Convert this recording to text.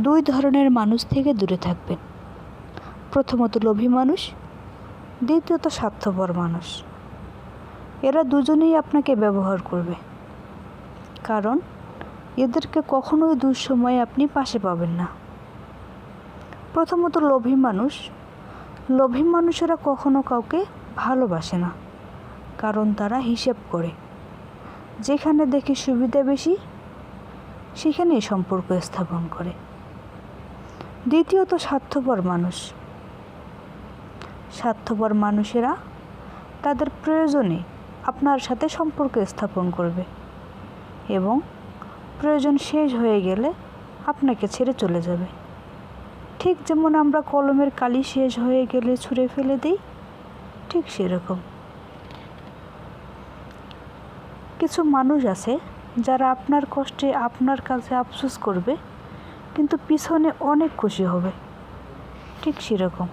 দুই ধরনের মানুষ থেকে দূরে থাকবেন। প্রথমত লোভী মানুষ, দ্বিতীয়ত স্বার্থপর মানুষ। এরা দুজনেই আপনাকে ব্যবহার করবে, কারণ এদেরকে কখনোই দুঃসময়ে আপনি পাশে পাবেন না। প্রথমত লোভী মানুষ। লোভী মানুষেরা কখনো কাউকে ভালোবাসে না, কারণ তারা হিসেব করে। যেখানে দেখে সুবিধা বেশি সেখানেই সম্পর্ক স্থাপন করে। দ্বিতীয়ত স্বার্থপর মানুষ। স্বার্থপর মানুষেরা তাদের প্রয়োজনে আপনার সাথে সম্পর্ক স্থাপন করবে এবং প্রয়োজন শেষ হয়ে গেলে আপনাকে ছেড়ে চলে যাবে। ঠিক যেমন আমরা কলমের কালি শেষ হয়ে গেলে ছুঁড়ে ফেলে দিই, ঠিক সেরকম কিছু মানুষ আছে যারা আপনার কষ্টে আপনার কাছে আফসোস করবে, কিন্তু পিছনে অনেক খুশি হবে। ঠিক সেরকম